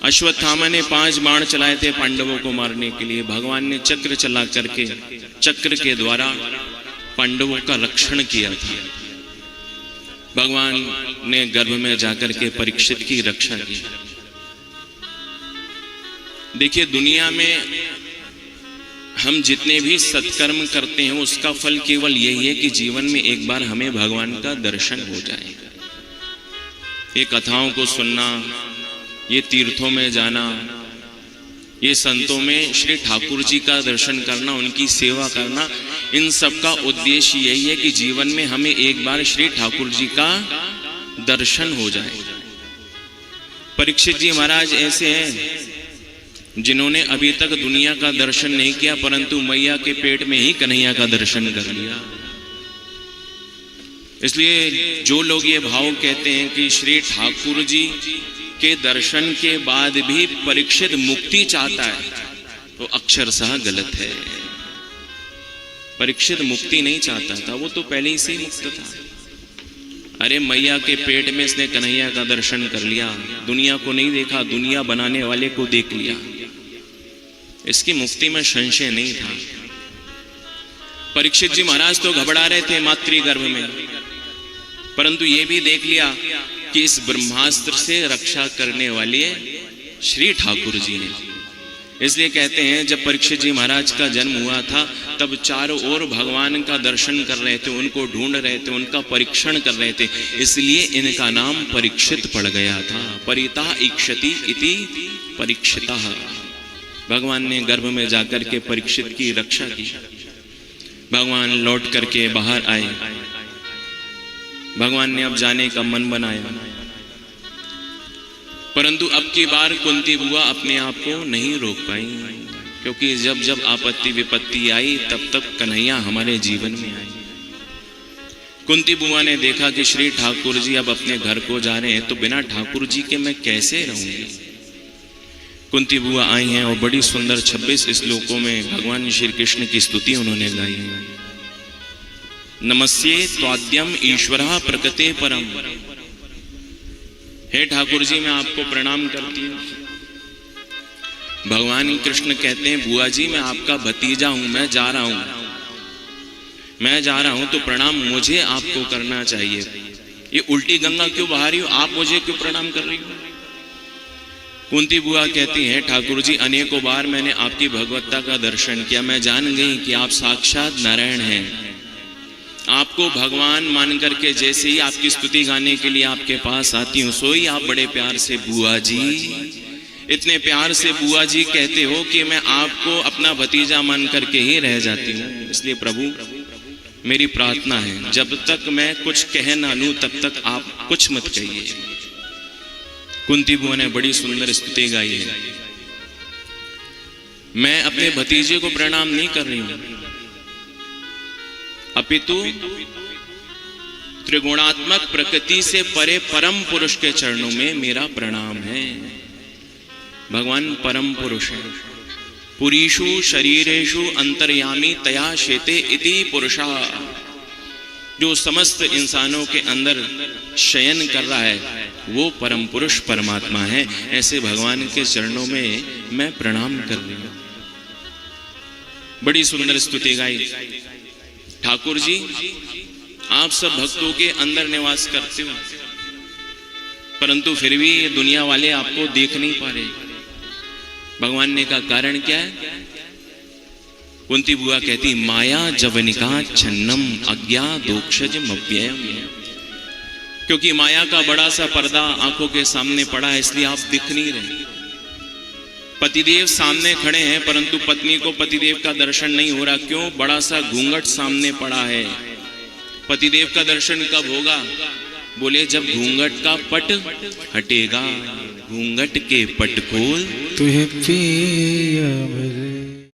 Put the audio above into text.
अश्वत्थामा ने 5 बाण चलाए थे पांडवों को मारने के लिए। भगवान ने चक्र चला करके, चक्र के द्वारा पांडवों का रक्षण किया था। भगवान ने गर्भ में जाकर के परीक्षित की रक्षा की। देखिए, दुनिया में हम जितने भी सत्कर्म करते हैं उसका फल केवल यही है कि जीवन में एक बार हमें भगवान का दर्शन हो जाए। ये कथाओं को सुनना, ये तीर्थों में जाना, ये संतों में श्री ठाकुर जी का दर्शन करना, उनकी सेवा करना, इन सब का उद्देश्य यही है कि जीवन में हमें एक बार श्री ठाकुर जी का दर्शन हो जाए। परीक्षित जी महाराज ऐसे हैं जिन्होंने अभी तक दुनिया का दर्शन नहीं किया, परंतु मैया के पेट में ही कन्हैया का दर्शन कर लिया। इसलिए जो लोग ये भाव कहते हैं कि श्री ठाकुर जी के दर्शन के बाद भी परीक्षित मुक्ति चाहता है, तो अक्षरशः गलत है। परीक्षित मुक्ति नहीं चाहता था, वो तो पहले ही से मुक्त था। अरे मैया के पेट में इसने कन्हैया का दर्शन कर लिया, दुनिया को नहीं देखा, दुनिया बनाने वाले को देख लिया। इसकी मुक्ति में संशय नहीं था। परीक्षित जी महाराज तो घबरा रहे थे मातृगर्भ में, परंतु ये भी देख लिया कि इस ब्रह्मास्त्र से रक्षा करने वाले श्री ठाकुर जी ने। इसलिए कहते हैं जब परीक्षित जी महाराज का जन्म हुआ था तब चारों ओर भगवान का दर्शन कर रहे थे, उनको ढूंढ रहे थे, उनका परीक्षण कर रहे थे। इसलिए इनका नाम परीक्षित पड़ गया था। परिता इक्षति इति परीक्षितः। भगवान ने गर्भ में जाकर के परीक्षित की रक्षा की। भगवान लौट करके बाहर आए। भगवान ने अब जाने का मन बनाया, परंतु अब की बार कुंती बुआ अपने आप को नहीं रोक पाई, क्योंकि जब जब आपत्ति विपत्ति आई तब तब कन्हैया हमारे जीवन में आई। कुंती बुआ ने देखा कि श्री ठाकुर जी अब अपने घर को जा रहे हैं, तो बिना ठाकुर जी के मैं कैसे रहूंगी। कुंती बुआ आई हैं और बड़ी सुंदर 26 श्लोकों में भगवान श्री कृष्ण की स्तुति उन्होंने गाई है। नमस्ये त्वाद्यम ईश्वरः प्रकृते परम। हे ठाकुर जी, मैं आपको प्रणाम करती हूँ। भगवान कृष्ण कहते हैं बुआ जी मैं आपका भतीजा हूं, मैं जा रहा हूं तो प्रणाम मुझे आपको करना चाहिए। ये उल्टी गंगा क्यों बहा रही हो, आप मुझे क्यों प्रणाम कर रही हो। कुंती बुआ कहती हैं ठाकुर जी अनेकों बार मैंने आपकी भगवत्ता का दर्शन किया, मैं जान गई कि आप साक्षात नारायण हैं। आपको भगवान मान करके जैसे ही आपकी स्तुति गाने के लिए आपके पास आती हूँ, सोई आप बड़े प्यार से बुआ जी, इतने प्यार से बुआ जी कहते हो कि मैं आपको अपना भतीजा मान करके ही रह जाती हूँ। इसलिए प्रभु मेरी प्रार्थना है जब तक मैं कुछ कह ना लूं तब तक आप कुछ मत कहिए। कुंती बुआ ने बड़ी सुंदर स्तुति गाई है। मैं अपने भतीजे को प्रणाम नहीं कर रही हूं, अपितु त्रिगुणात्मक प्रकृति से परे परम पुरुष के चरणों में मेरा प्रणाम है। भगवान परम पुरुष है। पुरीषु शरीरेषु अंतर्यामी तया शेते इति पुरुषा। जो समस्त इंसानों के अंदर शयन कर रहा है वो परम पुरुष परमात्मा है। ऐसे भगवान के चरणों में मैं प्रणाम कर रही हूं। बड़ी सुंदर स्तुति गाई। ठाकुर जी आप सब भक्तों के अंदर निवास करते हो, परंतु फिर भी ये दुनिया वाले आपको देख नहीं पा रहे। भगवान ने कहा कारण क्या है। कुंती बुआ कहती माया जवनिका छन्नम अज्ञा दोक्षज मव्ययम। क्योंकि माया का बड़ा सा पर्दा आंखों के सामने पड़ा है, इसलिए आप दिख नहीं रहे। पतिदेव सामने खड़े हैं परंतु पत्नी को पतिदेव का दर्शन नहीं हो रहा। क्यों? बड़ा सा घूंघट सामने पड़ा है। पतिदेव का दर्शन कब होगा? बोले जब घूंघट का पट हटेगा। घूंघट के पट खोल तुहे पिया